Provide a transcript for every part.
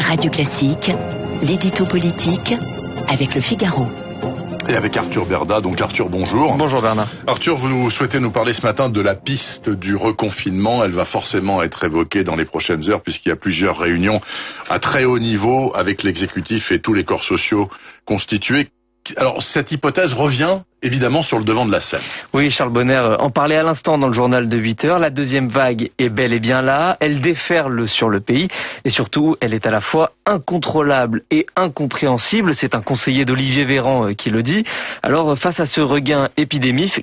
Radio Classique, l'édito politique avec Le Figaro. Et avec Arthur Berda. Donc Arthur, bonjour. Bonjour Bernard. Arthur, vous souhaitez nous parler ce matin de la piste du reconfinement. Elle va forcément être évoquée dans les prochaines heures puisqu'il y a plusieurs réunions à très haut niveau avec l'exécutif et tous les corps sociaux constitués. Alors cette hypothèse revient évidemment sur le devant de la scène. Oui, Charles Bonner en parlait à l'instant dans le journal de 8 heures. La deuxième vague est bel et bien là. Elle déferle sur le pays et surtout, elle est à la fois incontrôlable et incompréhensible. C'est un conseiller d'Olivier Véran qui le dit. Alors, face à ce regain épidémique,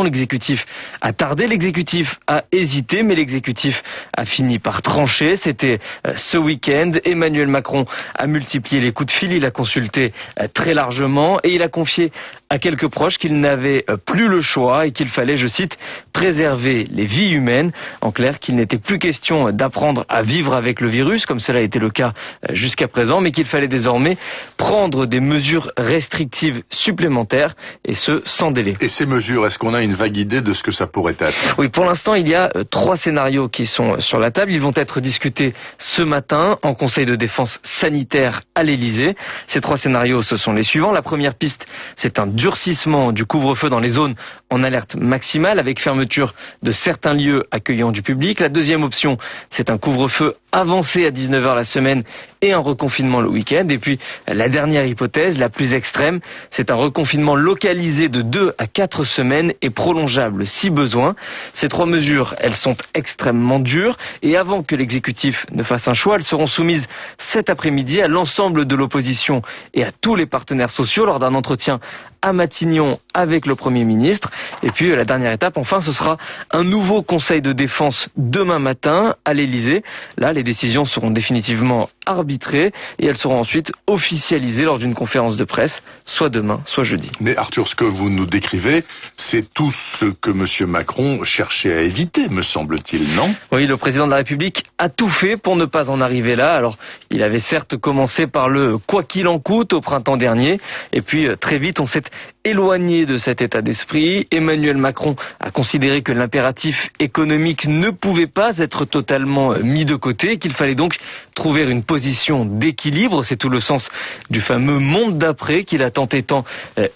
l'exécutif a tardé, l'exécutif a hésité, mais l'exécutif a fini par trancher. C'était ce week-end. Emmanuel Macron a multiplié les coups de fil, il a consulté très largement et il a confié à quelques proches qu'il n'avait plus le choix et qu'il fallait, je cite, préserver les vies humaines. En clair, qu'il n'était plus question d'apprendre à vivre avec le virus, comme cela a été le cas jusqu'à présent, mais qu'il fallait désormais prendre des mesures restrictives supplémentaires, et ce, sans délai. Et ces mesures, est-ce qu'on a une vague idée de ce que ça pourrait être ? Oui, pour l'instant, il y a 3 scénarios qui sont sur la table. Ils vont être discutés ce matin en Conseil de défense sanitaire à l'Élysée. Ces 3 scénarios, ce sont les suivants. La première piste, c'est un durcissement du couvre-feu dans les zones en alerte maximale avec fermeture de certains lieux accueillant du public. La deuxième option, c'est un couvre-feu avancé à 19h la semaine et un reconfinement le week-end. Et puis la dernière hypothèse, la plus extrême, c'est un reconfinement localisé de 2 à 4 semaines et prolongeable si besoin. Ces 3 mesures, elles sont extrêmement dures et avant que l'exécutif ne fasse un choix, elles seront soumises cet après-midi à l'ensemble de l'opposition et à tous les partenaires sociaux lors d'un entretien à Matignon avec le Premier ministre. Et puis la dernière étape, enfin, ce sera un nouveau Conseil de défense demain matin à l'Élysée. Là, les décisions seront définitivement arbitrées et elles seront ensuite officialisées lors d'une conférence de presse, soit demain, soit jeudi. Mais Arthur, ce que vous nous décrivez, c'est tout ce que M. Macron cherchait à éviter, me semble-t-il, non ? Oui, le président de la République a tout fait pour ne pas en arriver là. Alors, il avait certes commencé par le « quoi qu'il en coûte » au printemps dernier, et puis très vite, on s'est éloigné de cet état d'esprit. Emmanuel Macron a considéré que l'impératif économique ne pouvait pas être totalement mis de côté, qu'il fallait donc trouver une position d'équilibre. C'est tout le sens du fameux monde d'après qu'il a tant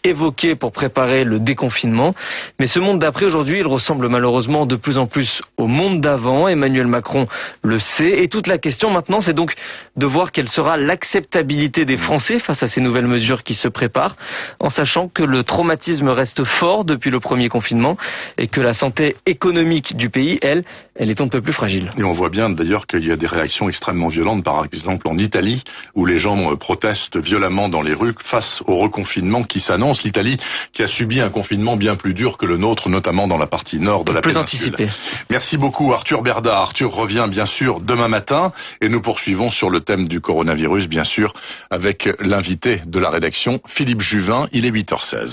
évoqué pour préparer le déconfinement. Mais ce monde d'après, aujourd'hui, il ressemble malheureusement de plus en plus au monde d'avant. Emmanuel Macron le sait. Et toute la question maintenant, c'est donc de voir quelle sera l'acceptabilité des Français face à ces nouvelles mesures qui se préparent, en sachant que le traumatisme reste fort depuis le premier confinement et que la santé économique du pays, elle est un peu plus fragile. Et on voit bien d'ailleurs qu'il y a des réactions extrêmement violentes, par exemple en Italie, où les gens protestent violemment dans les rues face au reconfinement qui s'annonce. L'Italie qui a subi un confinement bien plus dur que le nôtre, notamment dans la partie nord de la péninsule. Anticipé. Merci beaucoup Arthur Berda. Arthur revient bien sûr demain matin et nous poursuivons sur le thème du coronavirus, bien sûr, avec l'invité de la rédaction, Philippe Juvin. Il est 8h16.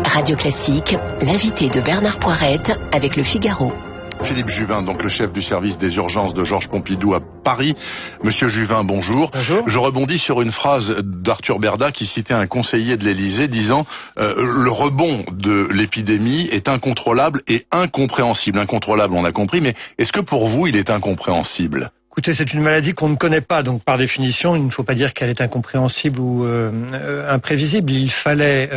Radio Classique, l'invité de Bernard Poirette avec Le Figaro. Philippe Juvin, donc le chef du service des urgences de Georges Pompidou à Paris. Monsieur Juvin, bonjour. Bonjour. Je rebondis sur une phrase d'Arthur Berda qui citait un conseiller de l'Élysée disant le rebond de l'épidémie est incontrôlable et incompréhensible. Incontrôlable, on a compris, mais est-ce que pour vous, il est incompréhensible ? Écoutez, c'est une maladie qu'on ne connaît pas, donc par définition, il ne faut pas dire qu'elle est incompréhensible ou imprévisible. Il fallait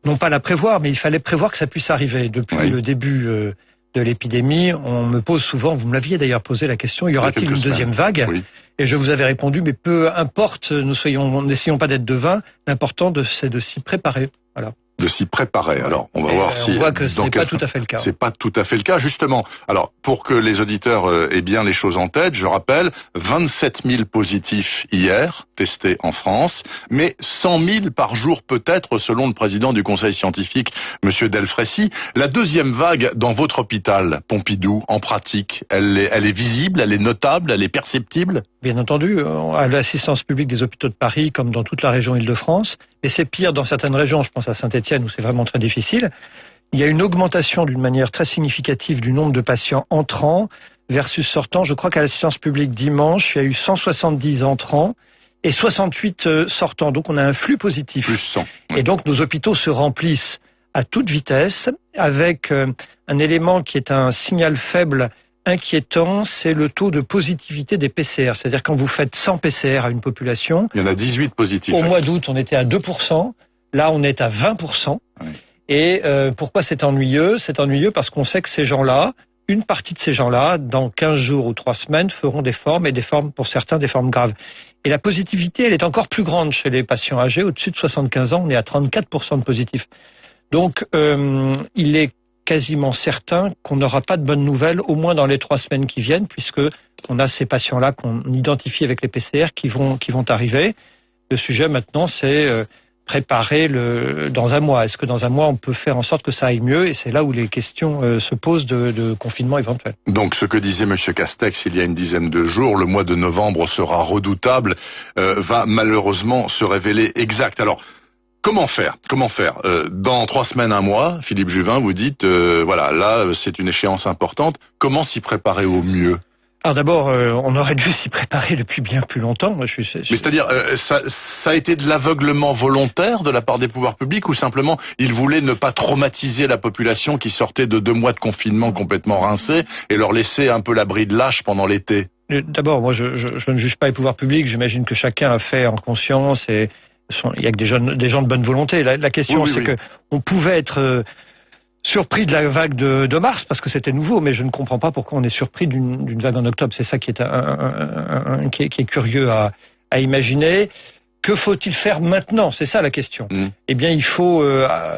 non pas la prévoir, mais il fallait prévoir que ça puisse arriver. Depuis le début de l'épidémie, on me pose souvent, vous me l'aviez d'ailleurs posé la question, y aura-t-il une deuxième vague ? Oui. Et je vous avais répondu, mais peu importe, n'essayons pas d'être devins, l'important c'est de s'y préparer. Voilà. De s'y préparer. Alors, on va voir si... On voit que ce n'est pas tout à fait le cas. C'est pas tout à fait le cas, justement. Alors, pour que les auditeurs aient bien les choses en tête, je rappelle, 27 000 positifs hier, testés en France, mais 100 000 par jour peut-être, selon le président du conseil scientifique, monsieur Delfraissy. La deuxième vague dans votre hôpital, Pompidou, en pratique, elle est visible, elle est notable, elle est perceptible ? Bien entendu, à l'assistance publique des hôpitaux de Paris, comme dans toute la région Île-de-France, mais c'est pire dans certaines régions, je pense à Saint-Étienne où c'est vraiment très difficile. Il y a une augmentation d'une manière très significative du nombre de patients entrants versus sortants. Je crois qu'à l'assistance publique dimanche, il y a eu 170 entrants et 68 sortants. Donc on a un flux positif. Plus 100. Et donc nos hôpitaux se remplissent à toute vitesse avec un élément qui est un signal faible inquiétant, c'est le taux de positivité des PCR. C'est-à-dire quand vous faites 100 PCR à une population... Il y en a 18 positifs. Au mois d'août, on était à 2%. Là, on est à 20%. Oui. Et pourquoi c'est ennuyeux ? C'est ennuyeux parce qu'on sait que ces gens-là, une partie de ces gens-là, dans 15 jours ou 3 semaines, feront des formes, et des formes, pour certains, des formes graves. Et la positivité, elle est encore plus grande chez les patients âgés. Au-dessus de 75 ans, on est à 34% de positifs. Donc, il est quasiment certain qu'on n'aura pas de bonnes nouvelles, au moins dans les 3 semaines qui viennent, puisque on a ces patients-là qu'on identifie avec les PCR qui vont arriver. Le sujet maintenant, c'est préparer dans un mois. Est-ce que dans un mois, on peut faire en sorte que ça aille mieux ? Et c'est là où les questions se posent de confinement éventuel. Donc, ce que disait M. Castex il y a une dizaine de jours, le mois de novembre sera redoutable, va malheureusement se révéler exact. Alors, comment faire ? Dans 3 semaines, un mois, Philippe Juvin, vous dites, voilà, là, c'est une échéance importante. Comment s'y préparer au mieux ? Alors d'abord, on aurait dû s'y préparer depuis bien plus longtemps. Mais c'est-à-dire, ça a été de l'aveuglement volontaire de la part des pouvoirs publics ou simplement ils voulaient ne pas traumatiser la population qui sortait de 2 mois de confinement complètement rincés et leur laisser un peu la bride lâche pendant l'été ? D'abord, moi, je ne juge pas les pouvoirs publics. J'imagine que chacun a fait en conscience et il y a que des gens de bonne volonté. La question, c'est que on pouvait être surpris de la vague de mars parce que c'était nouveau, mais je ne comprends pas pourquoi on est surpris d'une vague en octobre. C'est ça qui est qui est curieux à imaginer. Que faut-il faire maintenant ? C'est ça la question. Eh bien, il faut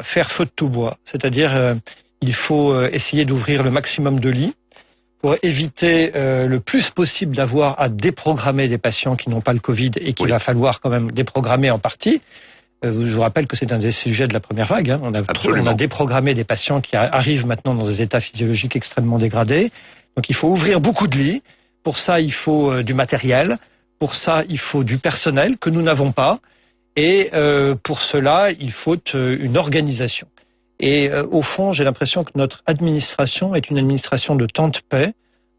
faire feu de tout bois, c'est-à-dire il faut essayer d'ouvrir le maximum de lits pour éviter le plus possible d'avoir à déprogrammer des patients qui n'ont pas le Covid et qu'il va falloir quand même déprogrammer en partie. Je vous rappelle que c'est un des sujets de la première vague. On a déprogrammé des patients qui arrivent maintenant dans des états physiologiques extrêmement dégradés. Donc il faut ouvrir beaucoup de lits. Pour ça, il faut du matériel. Pour ça, il faut du personnel que nous n'avons pas. Et pour cela, il faut une organisation. Et au fond, j'ai l'impression que notre administration est une administration de temps de paix,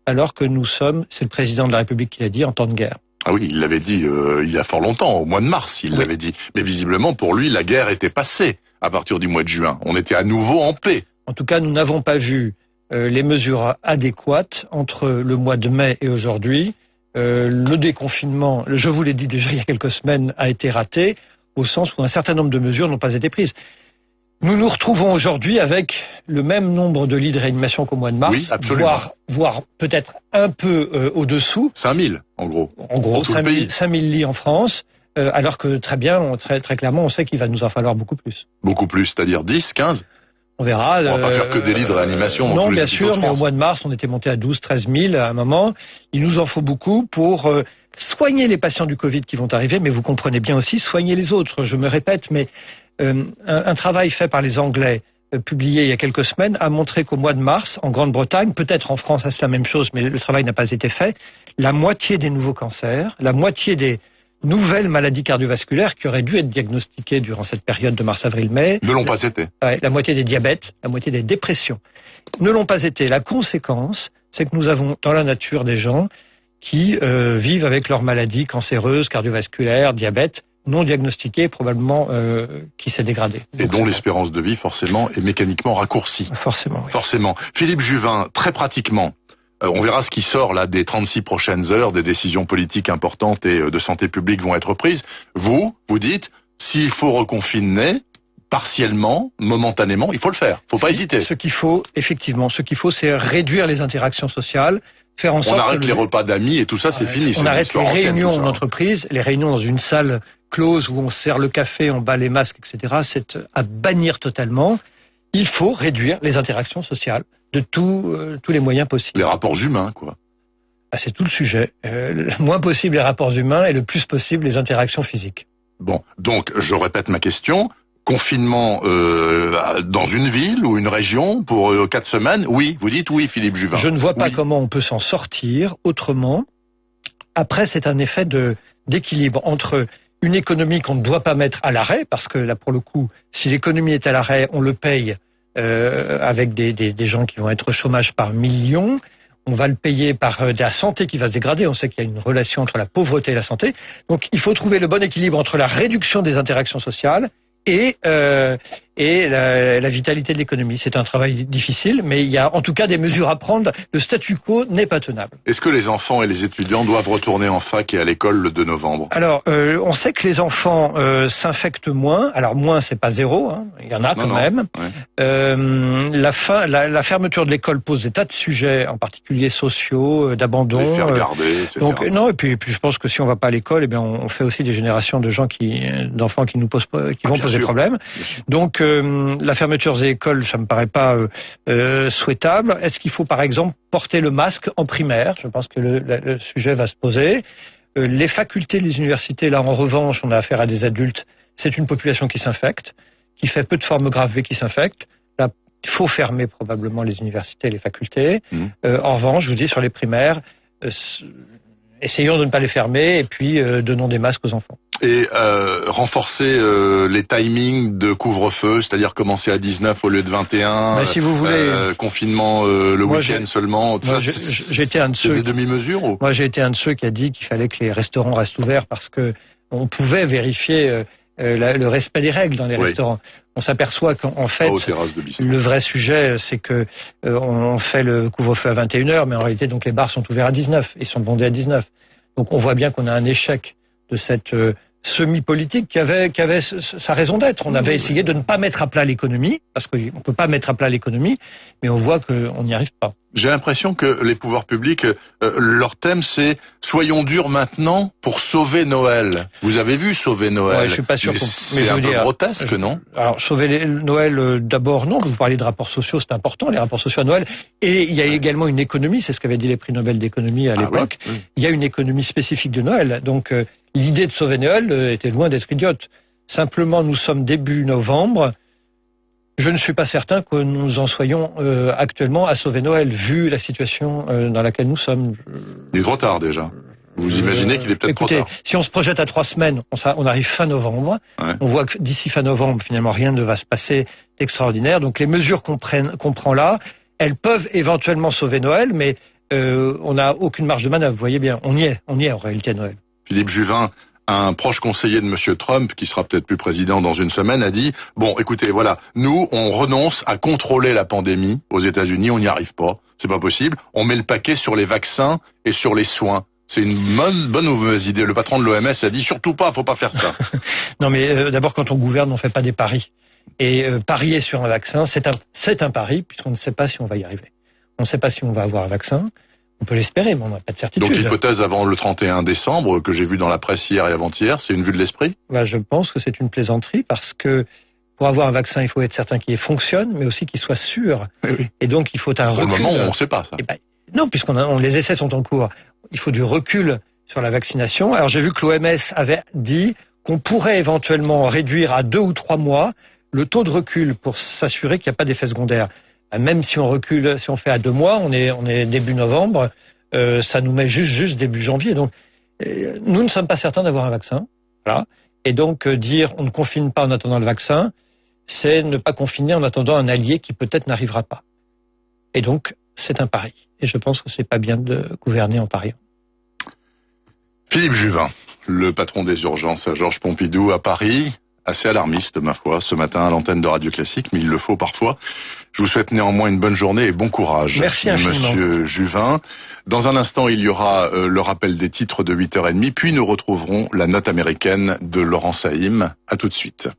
alors que nous sommes, c'est le président de la République qui l'a dit, en temps de guerre. Ah oui, il l'avait dit il y a fort longtemps, au mois de mars, il l'avait dit. Mais visiblement, pour lui, la guerre était passée à partir du mois de juin. On était à nouveau en paix. En tout cas, nous n'avons pas vu les mesures adéquates entre le mois de mai et aujourd'hui. Le déconfinement, je vous l'ai dit déjà il y a quelques semaines, a été raté, au sens où un certain nombre de mesures n'ont pas été prises. Nous nous retrouvons aujourd'hui avec le même nombre de lits de réanimation qu'au mois de mars, voire peut-être un peu au-dessous. 5000, en gros. En gros, 5000 lits en France, alors que très clairement, on sait qu'il va nous en falloir beaucoup plus. Beaucoup plus, c'est-à-dire 10, 15 ? On verra. On va pas faire que des lits de réanimation. Non, bien sûr, mais au mois de mars, on était monté à 12, 13 000 à un moment. Il nous en faut beaucoup pour soigner les patients du Covid qui vont arriver, mais vous comprenez bien aussi, soigner les autres. Je me répète, mais un travail fait par les Anglais, publié il y a quelques semaines, a montré qu'au mois de mars, en Grande-Bretagne, peut-être en France, c'est la même chose, mais le travail n'a pas été fait, la moitié des nouveaux cancers, la moitié des nouvelles maladies cardiovasculaires qui auraient dû être diagnostiquées durant cette période de mars, avril, mai. Ne l'ont pas été. La moitié des diabètes, la moitié des dépressions ne l'ont pas été. La conséquence, c'est que nous avons dans la nature des gens qui vivent avec leurs maladies cancéreuses, cardiovasculaires, diabète, non diagnostiquées, probablement qui s'est dégradée. Et dont l'espérance de vie, forcément, est mécaniquement raccourcie. Forcément, oui. Forcément. Philippe Juvin, très pratiquement, on verra ce qui sort là des 36 prochaines heures, des décisions politiques importantes et de santé publique vont être prises. Vous dites, s'il faut reconfiner, partiellement, momentanément, il faut le faire. Faut pas hésiter. Ce qu'il faut, c'est réduire les interactions sociales, faire en sorte on arrête les repas d'amis et tout ça, c'est fini. On arrête les réunions en entreprise, les réunions dans une salle close où on sert le café, on bat les masques, etc. C'est à bannir totalement. Il faut réduire les interactions sociales de tous les moyens possibles. Les rapports humains, quoi. C'est tout le sujet. Le moins possible les rapports humains et le plus possible les interactions physiques. Bon, donc je répète ma question. Confinement dans une ville ou une région pour 4 semaines ? Oui, vous dites oui, Philippe Juvin. Je ne vois pas comment on peut s'en sortir autrement. Après, c'est un effet d'équilibre entre une économie qu'on ne doit pas mettre à l'arrêt, parce que là, pour le coup, si l'économie est à l'arrêt, on le paye avec des gens qui vont être au chômage par millions. On va le payer par la santé qui va se dégrader. On sait qu'il y a une relation entre la pauvreté et la santé. Donc, il faut trouver le bon équilibre entre la réduction des interactions sociales et et la vitalité de l'économie. C'est un travail difficile, mais il y a en tout cas des mesures à prendre. Le statu quo n'est pas tenable. Est-ce que les enfants et les étudiants doivent retourner en fac et à l'école le 2 novembre? Alors, on sait que les enfants s'infectent moins. Alors, moins, c'est pas zéro, hein. Il y en a quand même. Ouais. La fermeture de l'école pose des tas de sujets, en particulier sociaux, d'abandon. Les faire garder, etc. Donc, non, et puis je pense que si on va pas à l'école, eh bien, on fait aussi des générations d'enfants qui vont poser problème. Donc, la fermeture des écoles, ça me paraît pas souhaitable. Est-ce qu'il faut, par exemple, porter le masque en primaire? Je pense que le sujet va se poser. Les facultés, les universités, là, en revanche, on a affaire à des adultes. C'est une population qui s'infecte, qui fait peu de formes graves mais qui s'infecte. Là, il faut fermer probablement les universités et les facultés. En revanche, je vous dis, sur les primaires, essayons de ne pas les fermer et puis donnons des masques aux enfants. Et renforcer les timings de couvre-feu, c'est-à-dire commencer à 19 au lieu de 21, si vous voulez, confinement le week-end seulement. Tout moi, ça, j'ai été un de ceux. Des demi-mesures ou... Moi, j'ai été un de ceux qui a dit qu'il fallait que les restaurants restent ouverts parce que on pouvait vérifier le respect des règles dans les restaurants. On s'aperçoit qu'en fait, le vrai sujet, c'est que on fait le couvre-feu à 21h, mais en réalité, donc les bars sont ouverts à 19 et sont bondés à 19. Donc, on voit bien qu'on a un échec de cette semi-politique qui avait sa raison d'être. On avait essayé de ne pas mettre à plat l'économie, parce qu'on ne peut pas mettre à plat l'économie, mais on voit qu'on n'y arrive pas. J'ai l'impression que les pouvoirs publics, leur thème c'est « Soyons durs maintenant pour sauver Noël ». Vous avez vu sauver Noël? Ouais, je suis pas sûr. C'est un peu grotesque, non? Alors, sauver Noël, d'abord, non. Vous parlez de rapports sociaux, c'est important, les rapports sociaux à Noël. Et il y a également une économie, c'est ce qu'avaient dit les prix Nobel d'économie à l'époque. Oui. Il y a une économie spécifique de Noël. Donc, l'idée de sauver Noël était loin d'être idiote. Simplement, nous sommes début novembre. Je ne suis pas certain que nous en soyons actuellement à sauver Noël, vu la situation dans laquelle nous sommes. Il est trop tard déjà. Vous imaginez qu'il est peut-être trop tard? Si on se projette à 3 semaines, on arrive fin novembre. Ouais. On voit que d'ici fin novembre, finalement, rien ne va se passer d'extraordinaire. Donc les mesures qu'on prend là, elles peuvent éventuellement sauver Noël, mais on n'a aucune marge de manœuvre. Vous voyez bien, on y est en réalité à Noël. Philippe Juvin, un proche conseiller de M. Trump, qui sera peut-être plus président dans une semaine, a dit « Bon, écoutez, voilà, nous, on renonce à contrôler la pandémie aux États-Unis, on n'y arrive pas, c'est pas possible, on met le paquet sur les vaccins et sur les soins. » C'est une bonne ou mauvaise idée. Le patron de l'OMS a dit « Surtout pas, faut pas faire ça. » Non, mais d'abord, quand on gouverne, on fait pas des paris. Et parier sur un vaccin, c'est un pari, puisqu'on ne sait pas si on va y arriver. On ne sait pas si on va avoir un vaccin. On peut l'espérer, mais on n'a pas de certitude. Donc l'hypothèse avant le 31 décembre, que j'ai vue dans la presse hier et avant-hier, c'est une vue de l'esprit? Je pense que c'est une plaisanterie, parce que pour avoir un vaccin, il faut être certain qu'il fonctionne, mais aussi qu'il soit sûr. Oui. Et donc il faut un recul. Pour le moment, on ne sait pas ça. Non, puisqu'on les essais sont en cours. Il faut du recul sur la vaccination. Alors j'ai vu que l'OMS avait dit qu'on pourrait éventuellement réduire à 2 ou 3 mois le taux de recul pour s'assurer qu'il n'y a pas d'effet secondaire. Même si on recule, si on fait à 2 mois, on est début novembre, ça nous met juste début janvier. Donc, nous ne sommes pas certains d'avoir un vaccin. Voilà. Et donc, dire on ne confine pas en attendant le vaccin, c'est ne pas confiner en attendant un allié qui peut-être n'arrivera pas. Et donc, c'est un pari. Et je pense que c'est pas bien de gouverner en pariant. Philippe Juvin, le patron des urgences à Georges Pompidou à Paris. Assez alarmiste, ma foi, ce matin à l'antenne de Radio Classique, mais il le faut parfois. Je vous souhaite néanmoins une bonne journée et bon courage. Merci infiniment. Monsieur Juvin. Dans un instant, il y aura le rappel des titres de 8h30, puis nous retrouverons la note américaine de Laurent Saïm. À tout de suite.